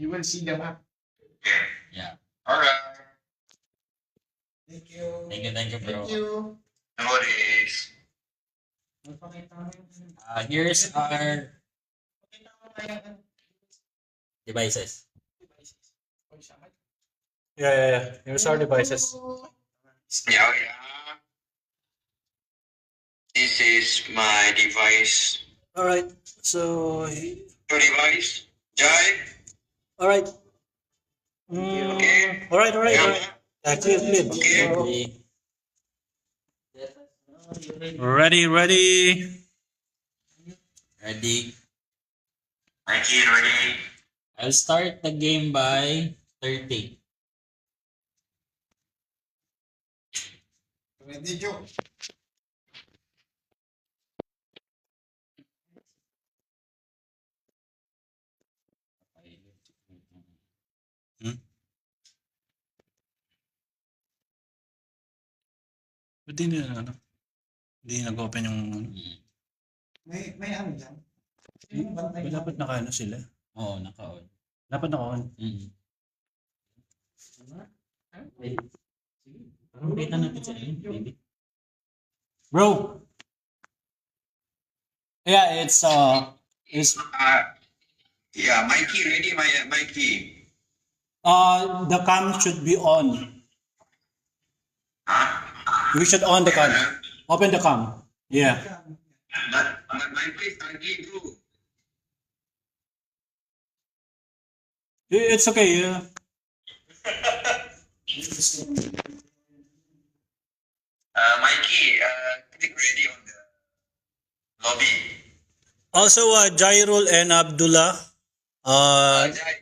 You will see the map. Yeah. Alright. Thank you. Thank you, bro. Thank you. No worries. Here's our devices. Yeah. Here's our devices. Yeah. This is my device. All right. So, Your device. Jai. all right. Okay. All right. Yeah. Clear. Okay. Ready. Ready? Mikey, ready? I'll start the game by 30. Ready, Joe? Ba't di hindi nag-open yung... May ano dyan? Yung bantay Dapat naka-ano sila. Oo, naka-on. Dapat naka-on. Kita natin sa baby. Bro! Yeah, it's... Yeah, Mikey, ready, Mikey. The cam should be on. We should on the cam. Open the cam. Yeah. But my place again, bro. It's okay. Yeah. Mikey, click ready on the lobby. Also, Jairul and Abdullah,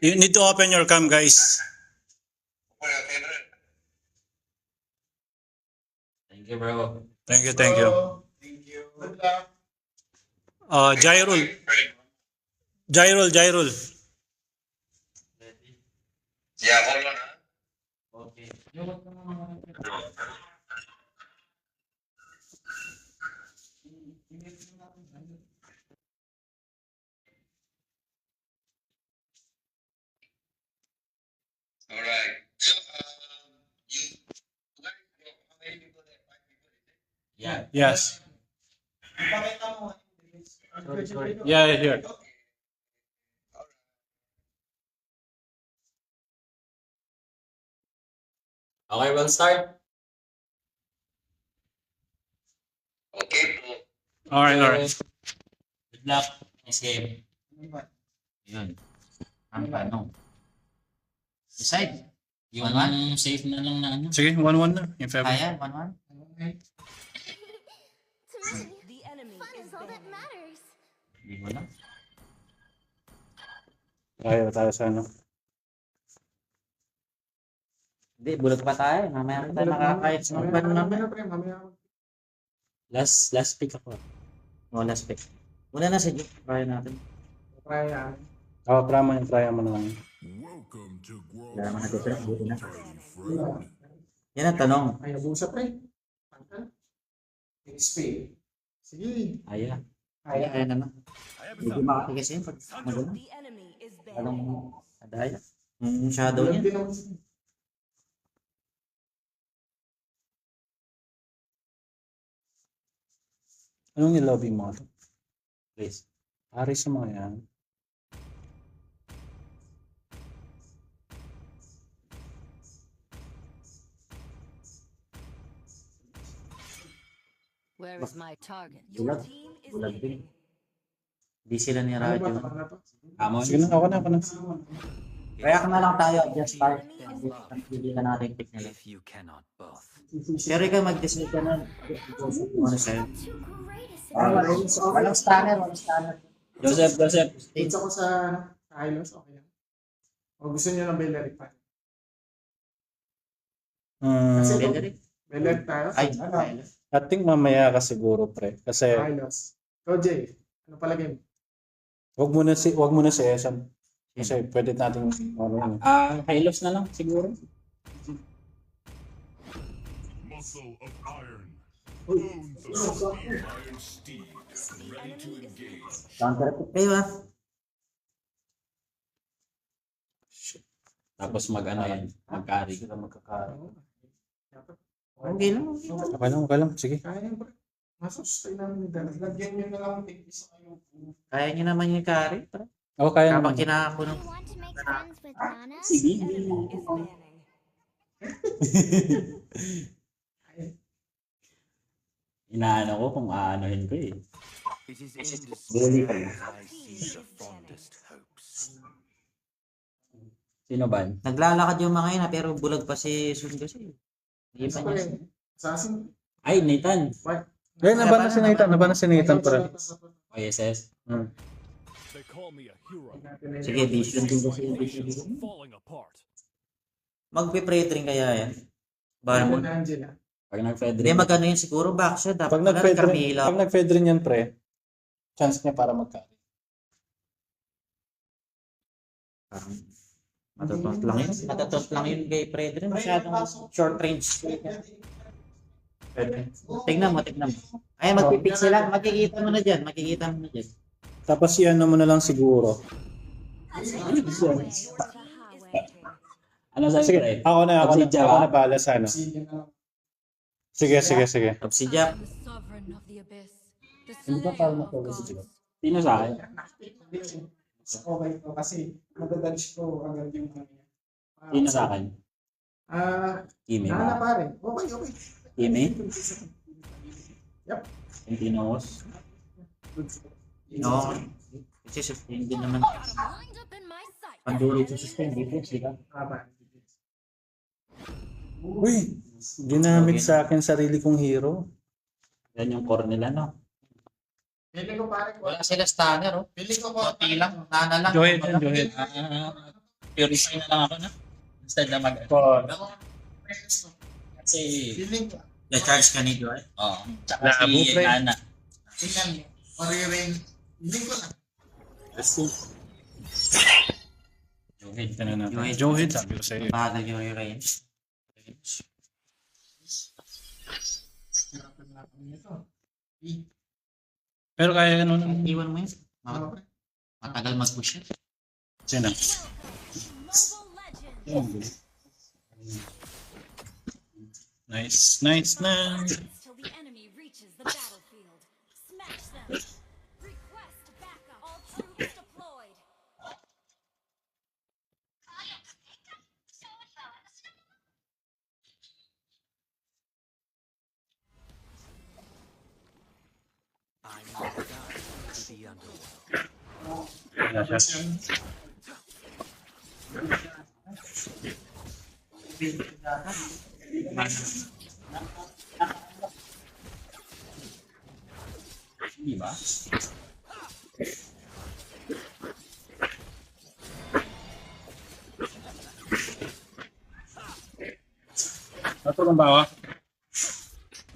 you need to open your cam, guys. Thank you, bro. Thank you. Thank you. Good luck. Jairul. Yeah, hold on. Okay. All right. So, you how many people there? 5 people, is it? Yeah. Yes. Ipakita mo. Sorry. Yeah, here. Okay, we'll start. Okay, po. All right. Good luck. Nice game. Ano ba? Yun. Ang paano? Decide. Yung safe na lang na ano. Sige, 1-1 na. In favor. Kaya, 1-1. Okay. To me, the enemy is all that matters. Hindi mo na. Tayo sa ano. Hindi, bulag pa tayo. Mamaya pa tayo makakahit sa mga namin. Mamaya. Last pick ako. Last pick. Muna na si Joe. Try natin. Try yan. Try mo na lang. Welcome to Wala naman natin sir. Buti na. friend. Yan ang tanong. Ay, nabusa pre. XP. Sige. Aya. Kaya. naman. Hindi makatigas yun pag magulo. The enemy is Anong banned. adaya? Yung shadow Walang niya. tinong. Anong nilobby mo? Please. Pare sa mga yan. Where is my target? Bulag. Your team is Bulag din. leading. Di sila ni Ano ba? Radyo. Ano na to? Amon. Sige na, ako na. Kaya ka na lang tayo. Just start. Hindi ka natin pick nila. If you cannot both. Pero ikaw mag-decide ka na. Ano sa'yo? Too great a Walang stunner. Joseph. States ako sa Hylos. Okay lang. O gusto niyo ng Bellery pa? Bellery tayo? Ay, Ano? I think mamaya ka siguro, pre. Kasi Hylos. Ikaw, Jay. Ano palagay mo? wag mo na si Esam. Kasi pwede natin Hylos na lang siguro. Muscle of iron. Bones of iron steed. Ready to engage. Counter pick kayo ah. Tapos mag-ano yan, mag-carry. Oo. Dapat. Okay lang. Okay lang. Sige. Kaya yung pre. Masustain namin yung dalawa. Lagyan nyo na lang ng isa kayo. Kaya niyo naman yung carry. Oo, kaya Kapag naman. kinako You ng... want to make friends with Nana? Sige. Inaano ko kung aanohin ko eh. It is in Bully despair ka. I see the fondest hopes. Sino ba? Naglalakad yung mga yun pero bulag pa si Sun kasi. Hindi pa Isa pa niya. rin. Assassin. Ay, Nathan. Eh, naba na si Nathan pre. O, SS. They call me a hero. Sige, vision din kasi yung vision. Falling apart. Magpe-pray rin kaya yan. Balmond. Angela. Pag nag-fed rin. Hindi, magano yun siguro. Backshot. Dapat Pag nag-fed rin yan pre, chance niya para mag-carry. Matatot lang yun. Matatot lang yun kay Fredrin. Masyadong short range. Tignan mo. Ay, magpipik sila. Makikita mo na dyan. Tapos ano mo na lang siguro. Ano sabi Sige, ko eh? ako na Obsidian ba? bahala sa ano. Obsidian na lang. Sige. Obsidian. The sovereign of the abyss. The Hindi ba slayer parang of magpapagod gods. sila? Sino sa akin? Okay ko kasi madadodge ko agad yung ano niya. Sino sa akin? Kimi Nana ba? pare. Okay. Kimi? Yep. Antinos? No. Kasi sustain din naman. Lined up in my sight. Panduro sa sustain. Defense, di ba? Tama. Uy, ginamit sa akin sarili kong hero. Yan yung core nila, no? Pili ko pare. Wala sila stunner, oh. Pili ko Konti lang. Nana lang. Go ahead. Purify na lang ako, no? Instead na mag... Kasi... Pili ko. Na-charge ka ni Joy? Oo. Tsaka Labo, si pre. Nana. Tingnan mo. Pare-ring. Pili ko na. Johead. Johead, sabi ko sa'yo. Bagal yung range. Hirapan na ako nito. Pero kaya ano nung Iwan mo yun. Okay. Matagal mag-push yun. sino? Mobile legend. Nice. Till the enemy reaches the battlefield. Smash them. Request backup. All troops deployed. I'm not done to the underworld. Wala siya. Hindi ba? Natulong ba ako?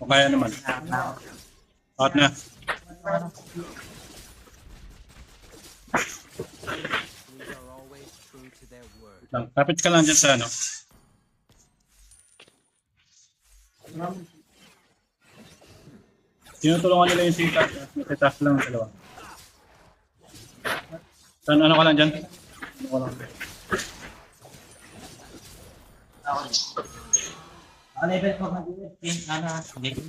O kaya naman? Out na. They are always true to their word. Kapit ka lang dyan sa ano. Tinutulungan nila yung sita. Natitas lang ang dalawa. Saan ano ka lang dyan? Ano ka lang. Ano level ko mag-ulit? Nana. Hindi. I have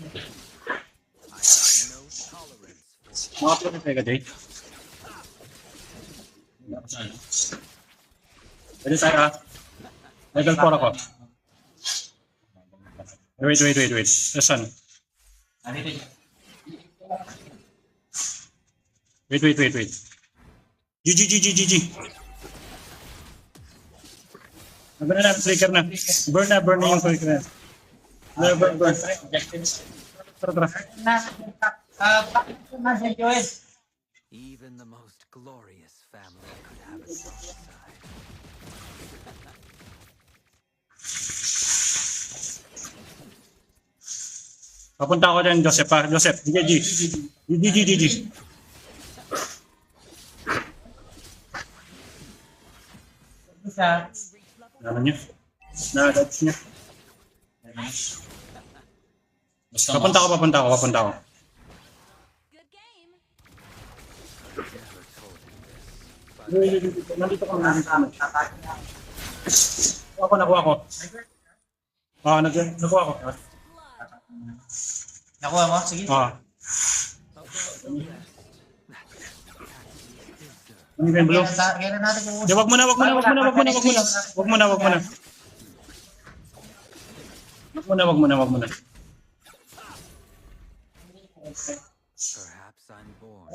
no tolerance for Mga plano tayo ka, Jay. Pwede tayo ha. Level 4 ako. Wait. Saan? Ano ito? Wait. GG. Ano na natin, flicker na. Burn na yung flicker na. Burn. Tara. even the most glorious family could have a soft side. Papunta ako dyan, Joseph ha. Joseph, GG. Ano niya? Na-dodge niya. Papunta ako. Good game. Never told him this, but Nandito ka. Nakuha ko. Nakuha ko. Nakuha mo? Sige. Ano yung blue? Kailan natin kung Di, wag mo na. Wag mo na. Perhaps I'm born.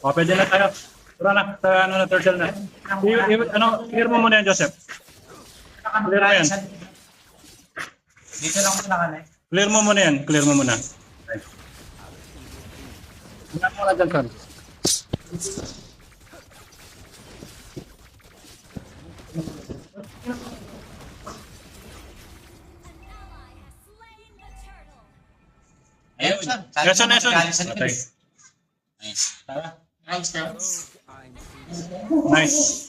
Pwede na tayo. Tara na, turtle na. Clear mo muna yan, Joseph. Clear mo yan. dito lang ako nakalay. Clear mo muna. Wala mo na dyan, son. An ally has slain the turtle. Ayun, son. Yes, son. Galing sa likod. Okay. Nice. Tara. Nice ka. Nice.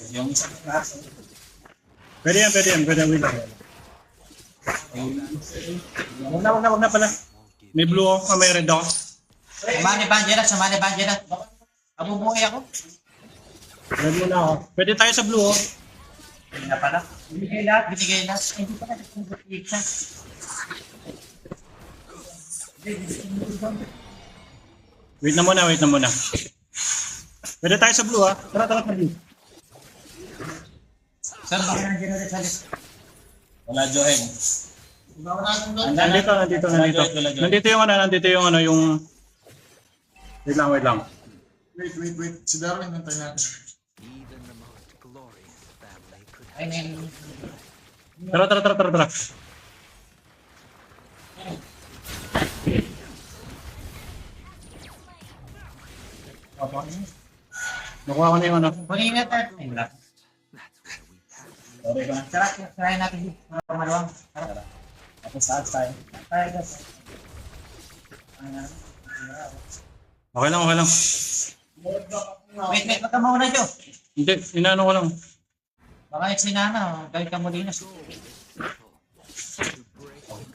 Yung isa class. Pwede yan. Wait lang. Wag na pala. May blue ako, may red ako. Sumali Banjera. Abubuhay ako. Red muna ako. Pwede tayo sa blue, oh. Hindi na pala. Binigay lahat. Hindi pala. Wait na muna. Pwede tayo sa blue, ha? Tara sa blue. Sir, baka nandiyan ulit sa list. Wala Joeng. Nandito. Nandito yung Wait lang. Wait. Si Darwin, nantay natin. Even the most glorious family could Ay, have Tara. Nakuha ko na yung ano. kunin na tayo. Wala. that's where we pass. Try natin dito. Maluwang. Tara. Tapos tayo. Tayo guys. Okay lang. Wait, wag ka mauna, Jo. Hindi, inaano ko lang. Baka yung sinana, gawin ka mo din.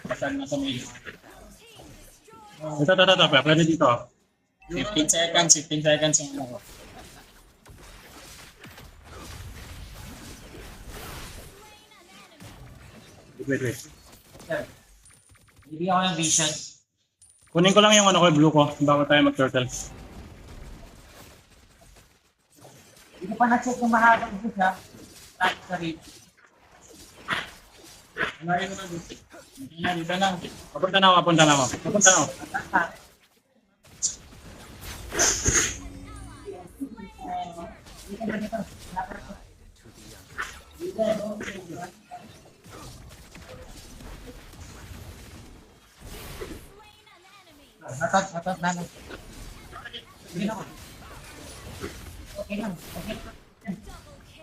Pasal na sa media. Ito. Pwede dito. 15 seconds yung ano ko. Wait. Bibigyan ko ng vision. Kunin ko lang yung ano ko, blue ko, bago tayo mag-turtle. Hindi ko pa na-check yung mahabang gusto ha. Tayo sa rin. Dito lang. Papunta na ako. Slain an enemy. Natot na. Sige na ko. Okay lang. Double kill.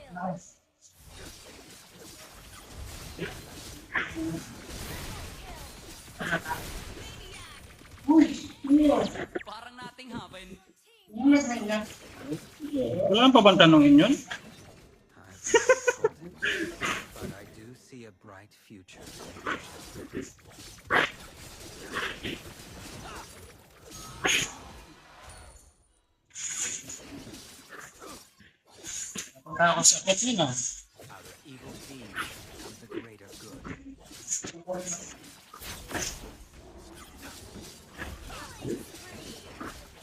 Parang nating hapin. Wala nang pabantanongin yun. But I do see a bright future. Punta ako sa Petlin ah. Out of evil deeds comes a greater good.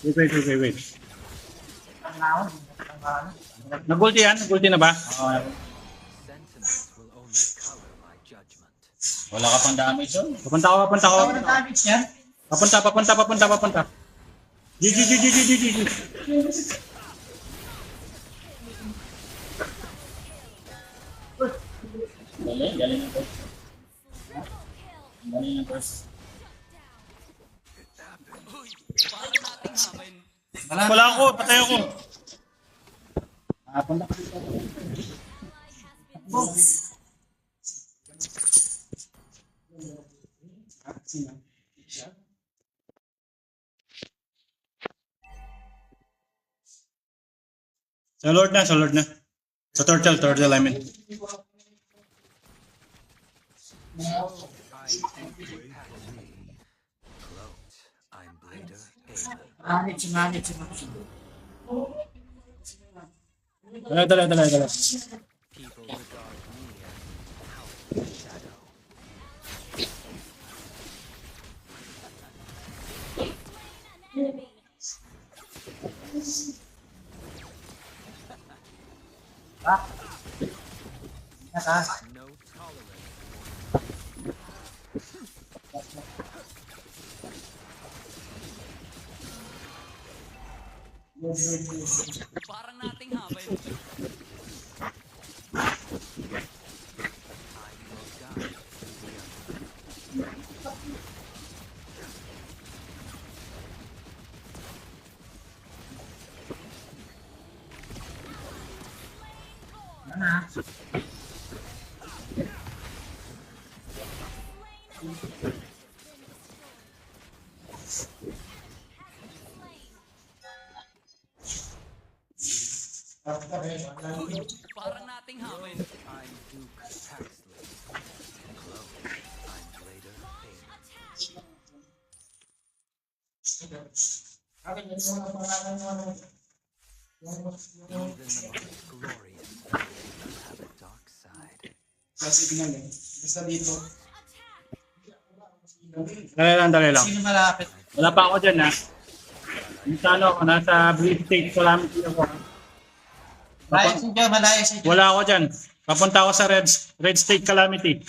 Wait. Nag-ulti na ba? Sentiments will only color my judgment. Wala ka pang damage yun. Papunta ako. Wala damage yan. Papunta. GG. Galing ako. Galing ako. Parang nating hapin. Wala ako, patay ako. Punta ka dito. Sa Lord na. Sa turtle, I mean. I think you had me. Sumangit. Dala. People regard me as a shadow. An enemy. No tolerance. Parang nating hapin. I will guide the unknown. Parang nating hapin. I'm Duke Paxley. Clone. I'm Blader Payne. Even the most glorious family have a dark side. Signal eh. Basta dito. Dali lang. Sino malapit? Wala pa ako dyan, ha? Nasa ano ako, nasa Blue State, Calamity ako. Malayo si Joe. Wala ako dyan. Papunta ako sa Red State Calamity.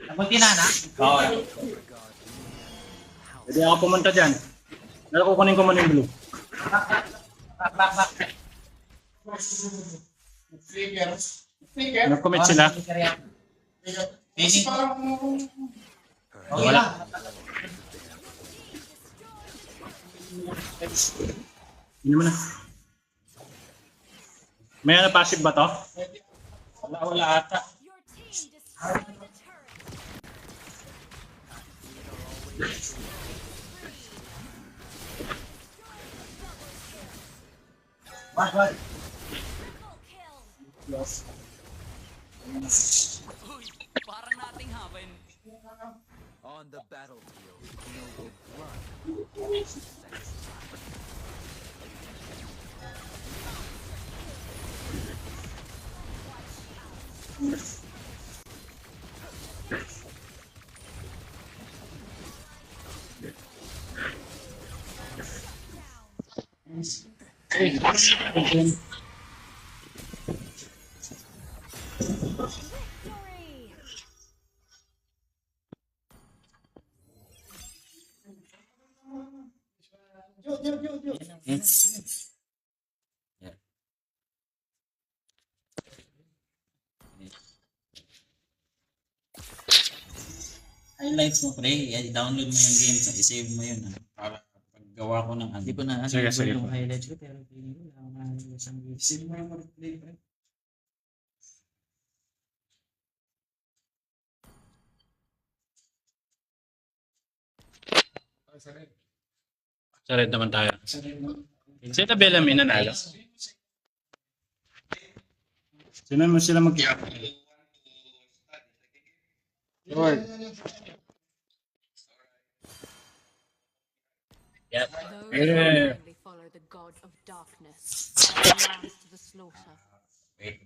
Napunti na. Oo. Pwede ako pumunta dyan. Pero kukunin ko muna yung blue. Back. Flicker. Nag-commit sila. Kasi parang Okay lang. Hindi mo na. May ano passive ba to? wala ata. Your team destroyed the turret. What? Triple kill. Uy, parang nating hapin. On the battlefield, noble blood. Victory. Highlights mo, pre. I-download mo yung game, i-save mo yun. Para paggawa ko ng ano. Hindi ko na Sige. yung highlights ko, pero feeling ko wala akong isang game. Save mo yung replay, pre. Sa red naman tayo. Sino Bellamy nanalo? Sino mo sila mag... Yep. Those Yeah. who blindly follow the god of darkness are last to the slaughter. Wait.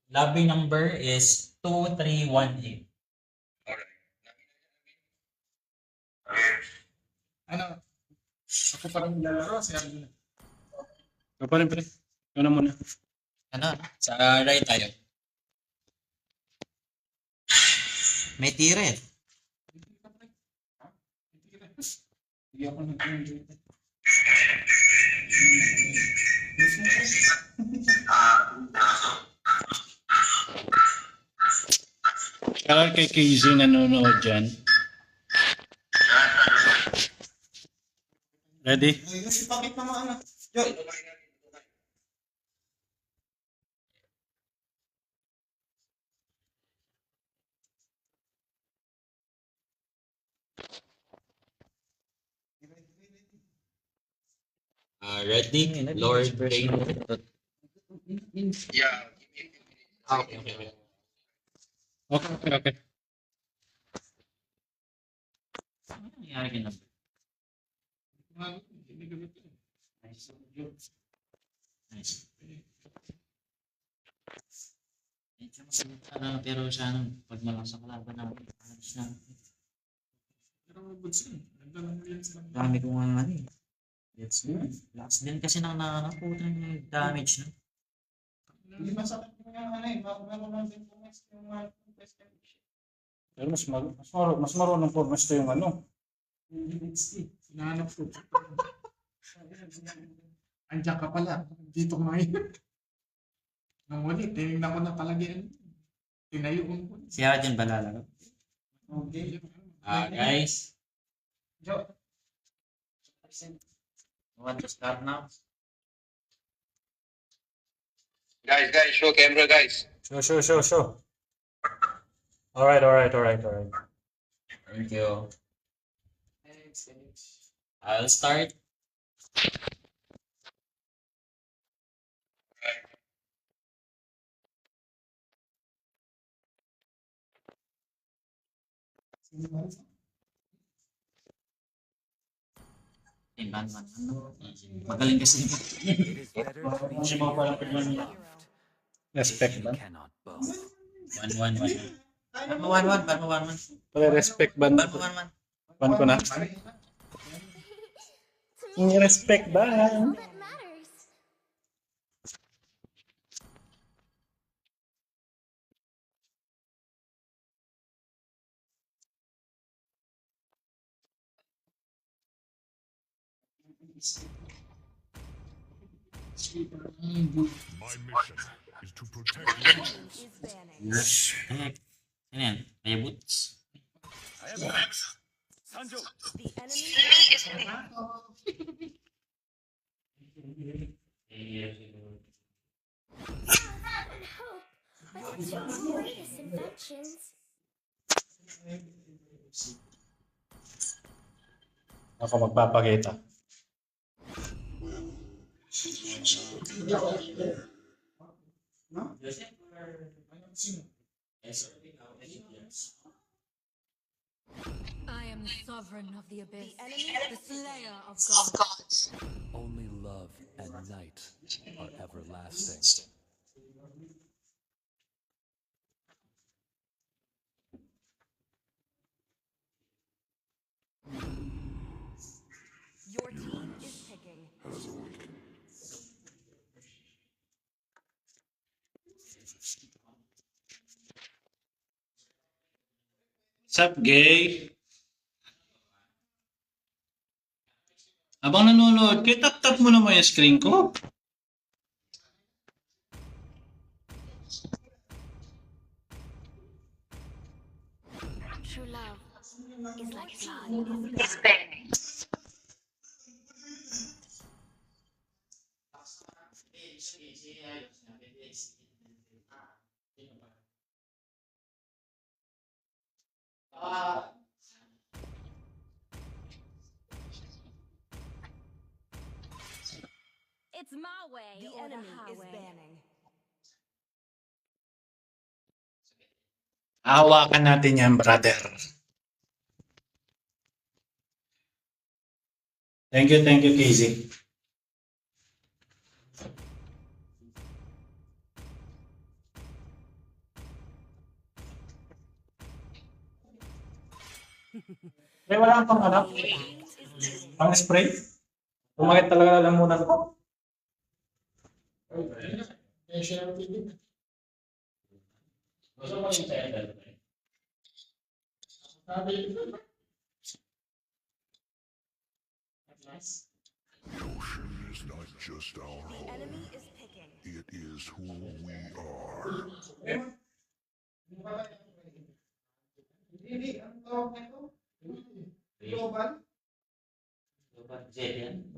Lobby number is 2318. Ano? Ako parang lalaro. Sabi na. Ikaw pa rin, pre. Ikaw na muna. Ano? Sa right tayo. May tira eh. Hindi ako nag-enjoy. Kaya kay KZ nanonood dyan. Ready? Ay, bakit naman ano? Yo! Ready? Lord Rain. Yeah. Okay. Okay. nangyari ka na? Nice. Nice. Medyo maganda, pero sana pag malakas ang kalaban natin, alis na. Pero goods yun. Ganda ng lens lang. Dami ko nga ano eh. Let's go. Last din kasi nang nakakaputa ng damage na. Hindi masakit yung ano eh. Meron din po yung mga Pero mas marunong po mas yung ano. hinahanap ko. Andiyan ka pala. Dito ka ngayon. Nang wali, tinignan ko na palagi. Tinayuon ko. Si Arjen ba lalaro? Okay. Guys. Want to start now? Guys, show camera, guys. Sure. Alright. Thank you. I'll start. Magaling kasi. It is better to be Kasi mga parang pagman respect ba? cannot boast. 1-1. Batman 1-1. Pala respect ba? Batman 1-1. Ban ko na. Respect ba? All that matters. My mission is to protect you. Is banning. Respect. Ano yan? May boots. Sanjo! The enemy But the two latest inventions. Ako magpapakita. I am the sovereign of the abyss. The enemy, the slayer of gods. Only love and night are everlasting. Your team is picking. Sup, gay? Habang nanonood, kaya tap-tap mo naman yung screen ko. True love is like blood. It's my way. The enemy is banning. Hawakan natin yan, brother. Thank you, Casey. Eh, wala pang anak. Pang spray? Pumakit talaga na lamunan ko. Kaya siya ang tigil. Sabi ito. The ocean is not just our The home, enemy is picking. it is who we are. Hindi, ang tawag nito. Global.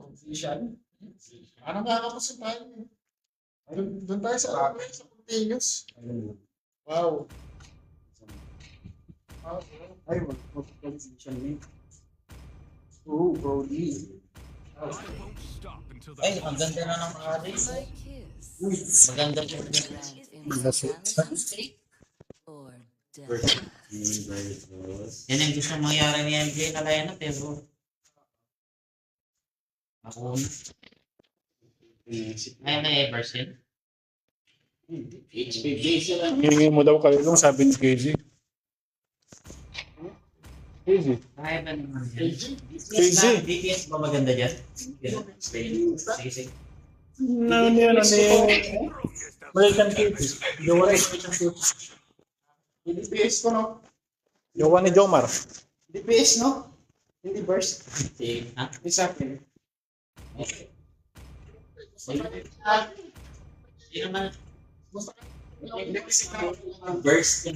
Official. Parang kakapasok tayo. Doon tayo sa continuous. Wow. Ay, mag-position me. Oh, Brody. I won't stop until Ay, the ang ganda na ng ari. Maganda po. Malasot. death. Yan ang gusto mangyari ni MJ na lineup eh bro. Ako na. Ay, na Everson. Hihingi mo daw kayo nung sabi ni KG. KG. Kaya ba naman yan? KG. DPS ba maganda dyan? Sige, sige. Ano yan? Ano yan? American KG. Gawa ni American KG. DPS ko, no? Gawa ni Jomar. DPS, no? Hindi burst. Sige, ha? Isa akin. Okay. Sino man? Burst.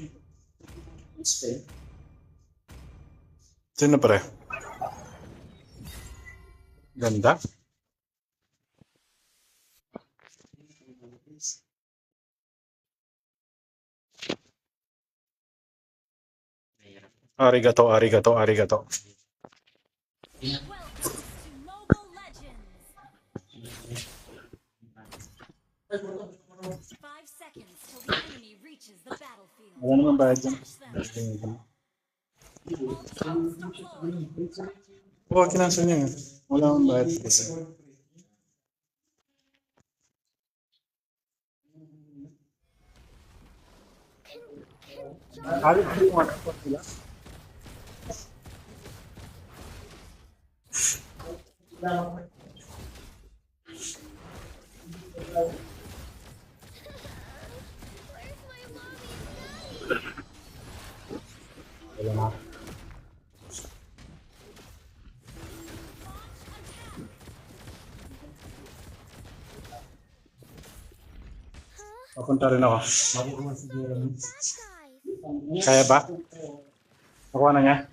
Sino pre? Ganda. Arigato, arigato, arigato. Welcome to Mobile Legends. 5 seconds till the enemy reaches the battlefield. Wala naman bayad dyan. Smash them. All troops deployed. Oo, kinansel niya. Wala naman bayad. Halit ko yung ano po sila. Wala na. Papunta rin ako. Kaya ba? Nakuha na niya?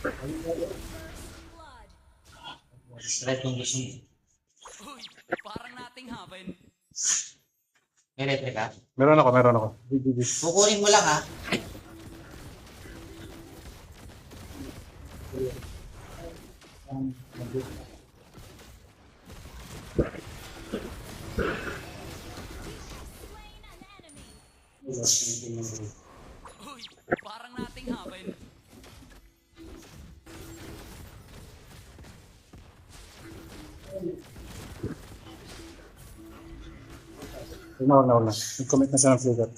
Blood. Straight kung gusto mo. Uy, parang nating haven. May electric ka? Meron ako, meron ako. Kukunin mo lang ha. Slain an enemy. Uy, parang nating haven. Huwag na. Nag-commit na siya ng flicker.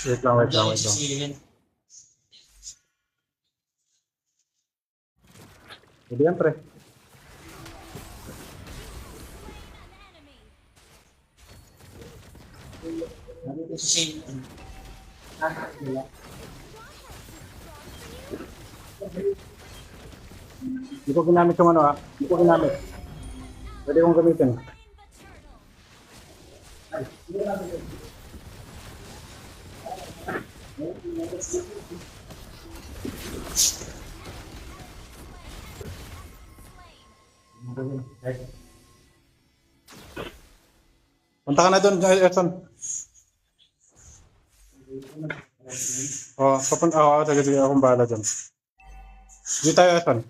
Wait lang. Hindi yan, pre. An enemy. Hindi ko ginamit yung ano ha. Hindi ko ginamit. Pwede kong gamitin. Slain the turtle. Punta ka na doon, Erson. Oh, papunta ako. Sige, akong bahala dyan. Di tayo, Erson.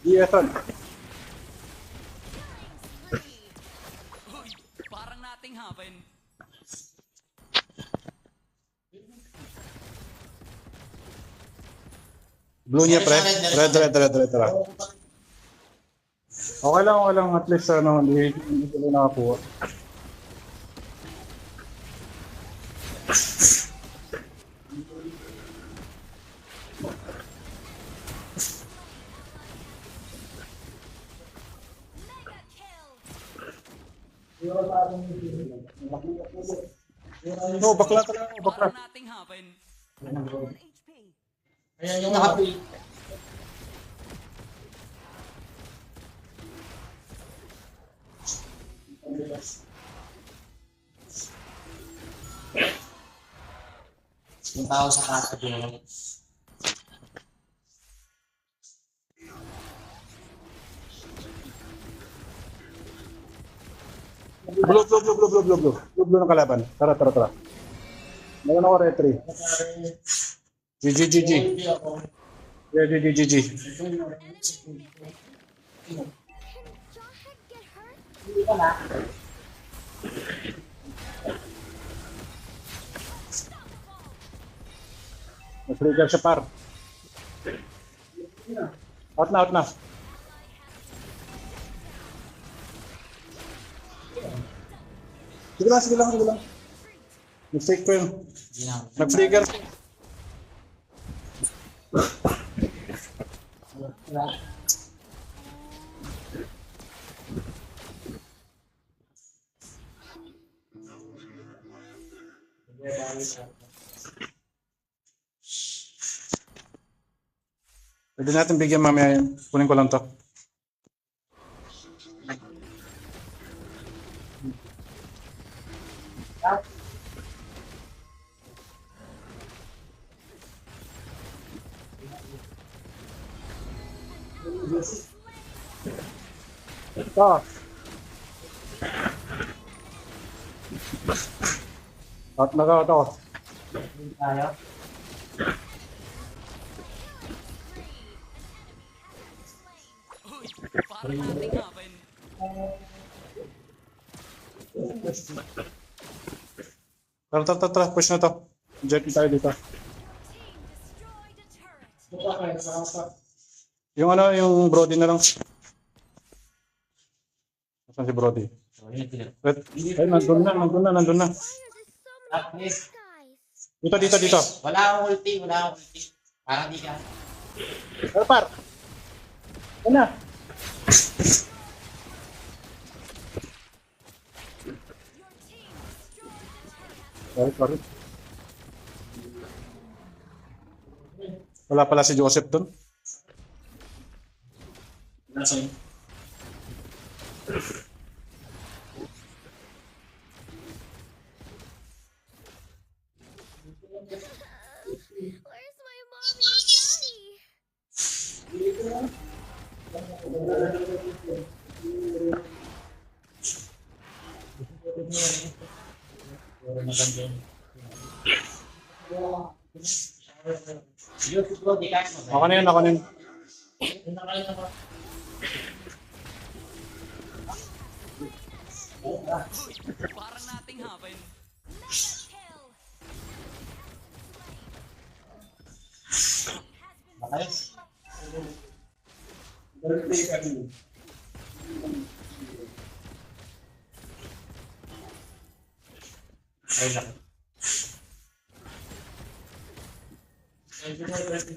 Di, Erson. Uy, parang nating haven. Blue niya, pre. Red. Okay lang. At least, ano, hindi ko nakakuha. Mega kill. Oh, bakla talaga. Bakla. Parang nating haven. Ayan yung nakapi. Yung tao sa kasa dito. Blue, blue, blue, blue, blue, blue, blue. Blue, blue ng kalaban. Tara, tara, tara. Meron ako retry. GG, GG. Yeah, GG, GG. Nag-trigger siya par. Out na, out na. Sige lang, sige lang, sige lang. Mistake ko yun. Hindi na. Nag-trigger. Pwede natin bigyan mamaya yun. Kunin ko lang to. Ito. At nagawa to. Uy, parang nating haven. Tara, tara, tara. Push na to. Jet tayo dito. Team destroyed a turret. Yung ano, yung Brody na lang. Saan si Brody? Wait. Ay, nandun na, nandun na, nandun na. Dito, dito, dito. Wala akong ulti, wala akong ulti. Parang di ka. Ano par? Ano na? Sorry, sorry. Wala pala si Joseph dun. Where's my mommy and daddy? Beautiful, di kaya mo. Ako na yun, ako na yun. Uy, parang nating haven. Kill. Makalis. Ay, naku. Jawhead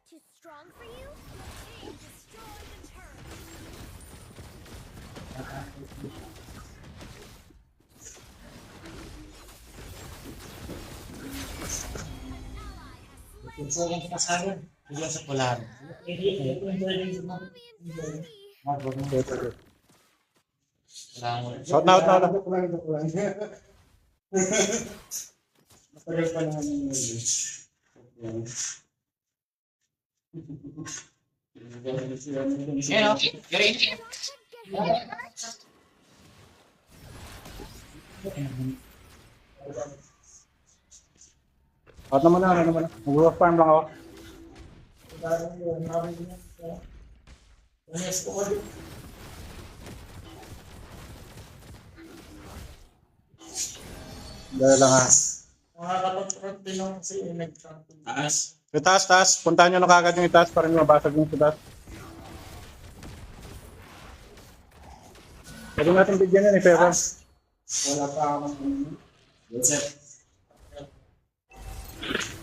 too strong for you? Team destroyed a turret. Pinsa yung pinasagan. Hindi sa pulan. Mommy and daddy. Wala akong ulti. Out na, out na, out na. Ayan o, green. Out na muna, ano naman. Mag-work farm lang ako. Dahil lang ha. Taas. Itaas, taas. Puntahan nyo na kagad yung itaas para hindi mabasag yung itaas. Pwede natin bigyan yan eh, pero wala pa akong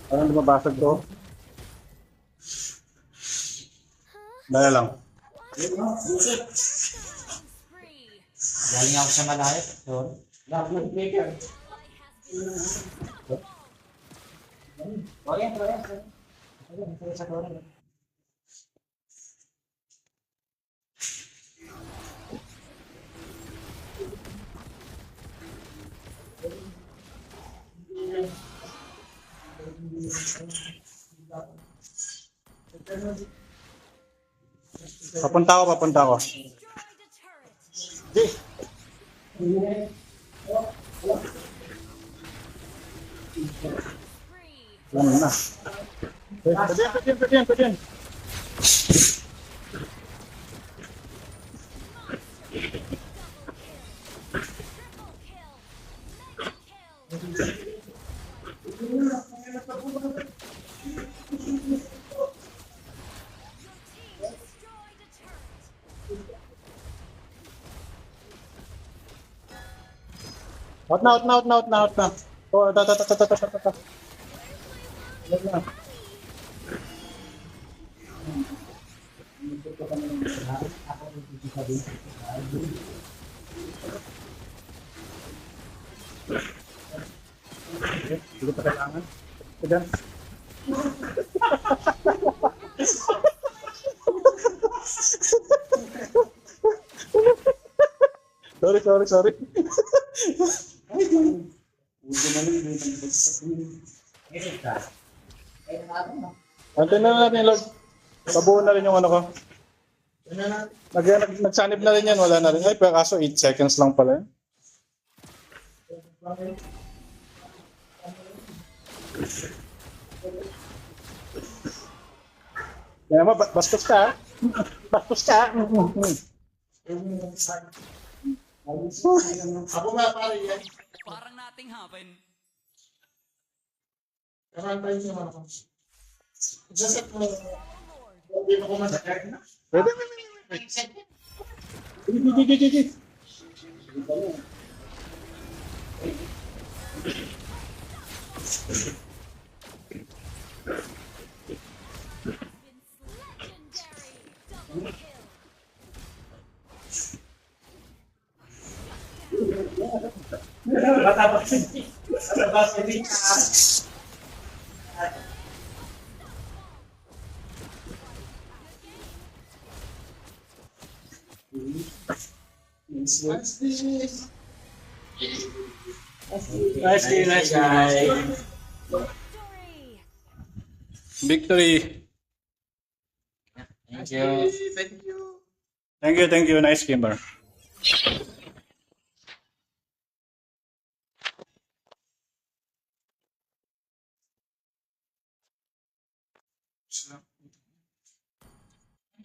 parang hindi mabasag to. Dahil lang. Spree. Galing ako sa malayo. Yun. Papunta ako, papunta ako. Destroyed a turret. Di, Spree. Ano na. Pwede yan. Triple kill. Mega kill. Your team destroyed a turret. Out na. Oh, ta. Wala na. Okay, hindi pa kailangan. Ito Sorry. Antay na natin, Lord. Pabuo na rin yung ano ko. Nagsanib na rin yan, wala na rin. Ay, pero kaso 8 seconds lang pala yun. Kaya mo, bastos ka. Bastos ka. Ako nga pare yan. Parang nating happen. Karantay niyo ako. Just hindi mo ko masakit na. Pwede. Gigi. Vince legendary. Double kill. What's this? Nice guy. Victory. Victory. Thank you. Thank you. Nice gamer.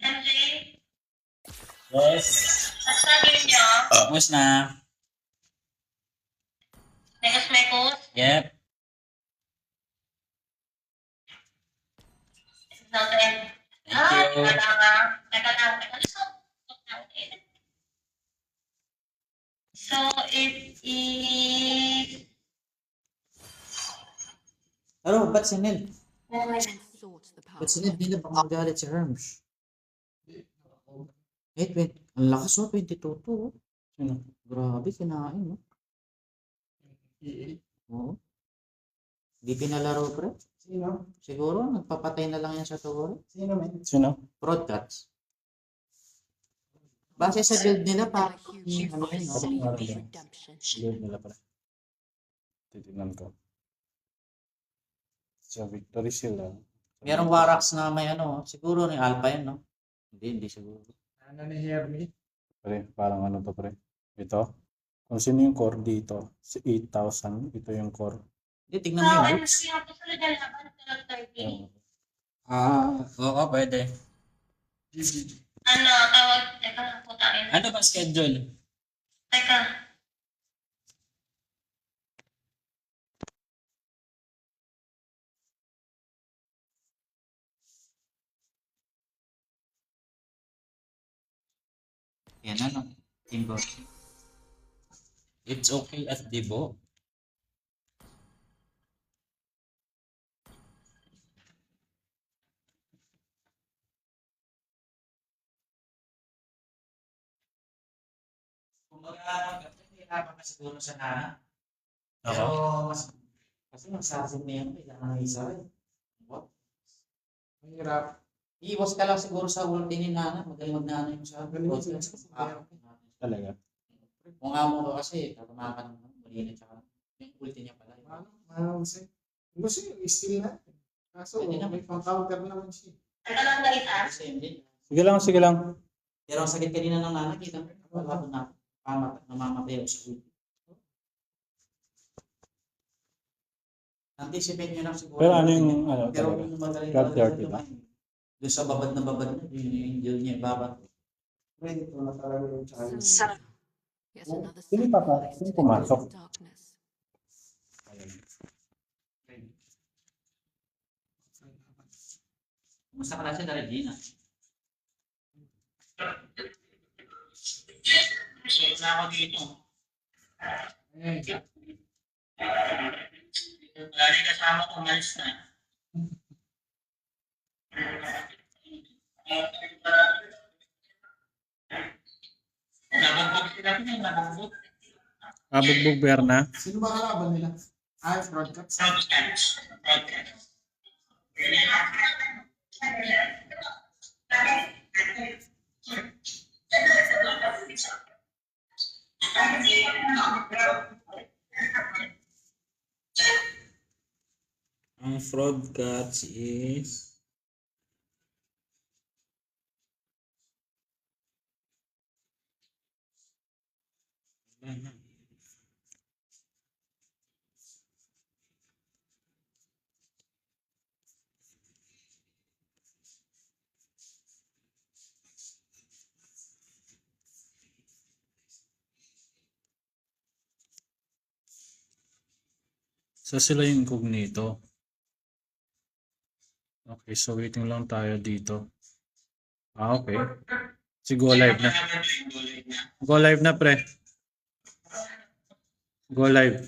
MJ, Yes. sasabihin niyo, Tapos na. mekos-mekos, Yep. it's not the end. Thank you. Teka lang. So, it is... Pero, ba't si Nel? Sought the power. Ba't si Nel? Hindi na baka magalit si Herms. Wait. Ang lakas 22 to. Sino? Grabe, kinain no. Oo. Di pinalaro pre. Sino? Siguro, nagpapatay na lang yan sa Toro. Sino? Broadcast. Base sa build nila, My pa, huge ano yun, no? force of redemption. Build nila pala. Titignan ko. Sa victory sila. Merong Warax na may ano, siguro ni Alpha yan, no? Hindi siguro. Ano ni Hermie? Pre, parang ano to pre? Ito. Kung sino yung core dito, si 8,000, ito yung core. Hindi, tignan mo yung boots. Ano po sila dalaman? 12:30? Oo, pwede. Ano, tawag, teka lang po tayo. Ano ba schedule? Teka. Yan ano, Timbo. It's okay at Dibo. Kumbaga, hirapan ka siguro sa nana. Pero, kasi magsasing na yan, kailangan na isa rin. What? Mahirap. Iwas ka lang siguro sa ulti ni Nana. Magaling mag-nana yung sa Talaga. Kung amo ka kasi, tatumakan ng malina tsaka yung ulti niya pala. Kasi still na. Kaso Pwede naman. may pang-counter naman siya. Teka lang guys, ah. Same din. Sige lang. Pero ang sakit kanina ng Nana, kita mo. Wala ko na. namamatay ako sa ulti. Anticipate nyo lang siguro. Pero ano yung, ano, Pero talaga? kung magaling God talaga 30 ba? doon sa babad na babad na, yung angel niya, babad. Pwede ko na talaga yung challenge. So, yet another Sino pa pa? sacrifice Sino to the pumasok? god of darkness. Kumusta ka na siya na Regina? Share na ako dito. Lagi kasama ko umalis na. Nabugbog sila ko yung nabugbog. Abugbog Berna. Sino ba kalaban nila? Broadcast. Ang fraud cats is So sila yung incognito. Okay, so waiting lang tayo dito. Okay. Si go live na. Go live na, pre. Go live.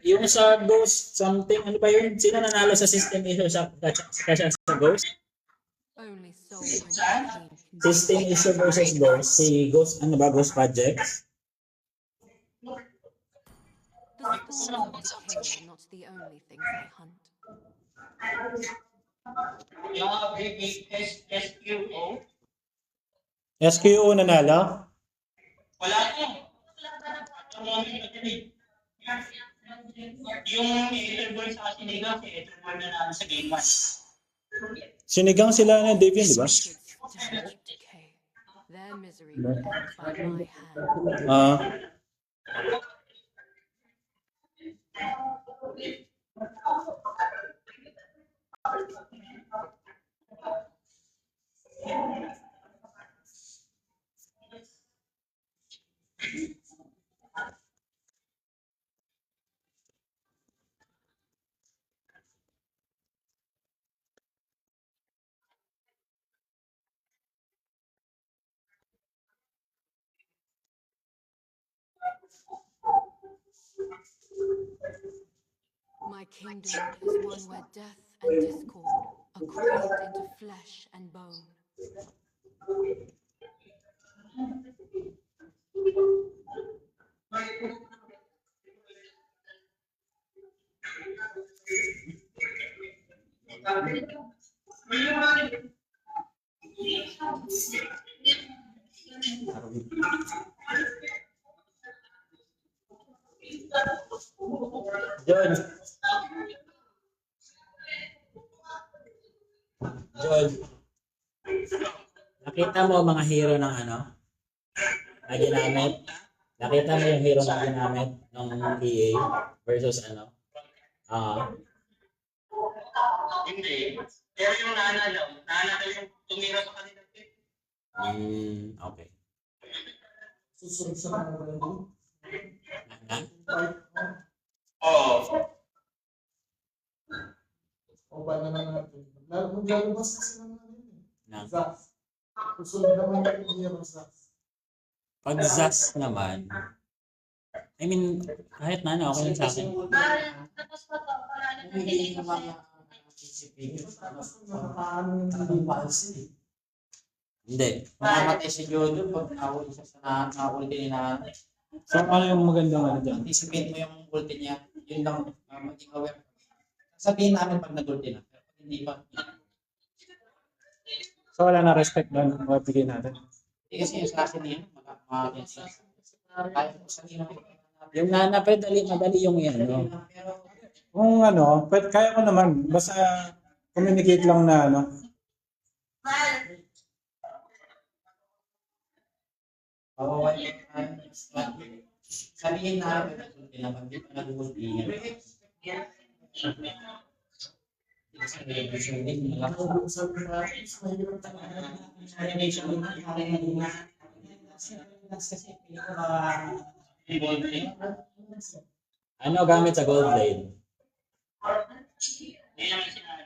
yung sa Ghost something, ano ba yun? Sino nanalo sa system issue sa Ghost? Only soul and System issue versus Ghost. Si Ghost, ano ba? Ghost Projects? the spawns of decay are not the only things I hunt. SQO nanalo? Wala ko. Yung Etherboy sa Sinigang, si Etherboy na namin sa Game 1. Sinigang sila na Dave yun, di ba? Secrets stand of decay. Their misery will end by my hand. My kingdom is one where death and discord are craved into flesh and bone. John. Nakita mo mga hero ng ano? Na ginamit? Nakita mo yung hero na ginamit ng EA versus ano? Hindi. Pero yung nanalo yung tumira sa kanila. Okay. Susunod sa mga ganito. Oo. O ba naman natin? Maglalabas na sila mga ganito. Na. Zas. Susunod naman natin niya ng Zas. Pag Zas naman, I mean, kahit na ano, okay lang sa akin. Hindi naman hindi. Mamamatay si Jojo pag nakahuli siya sa ulti na. So ano yung magandang ano dyan? Anticipate mo yung ulti niya. Yun lang, maging aware. Sabihin namin pag nag-ulti na. Pero hindi pa. So wala na respect doon. Mabigay natin. Hindi kasi yung sa akin yun. Kaya ko sabihin namin. Yung nanapay, madali yung yan. No? Kung ano, kaya ko naman. Basta communicate lang na ano. Sabihin na pag di pa nag-uultingan. Ano gamit sa gold blade?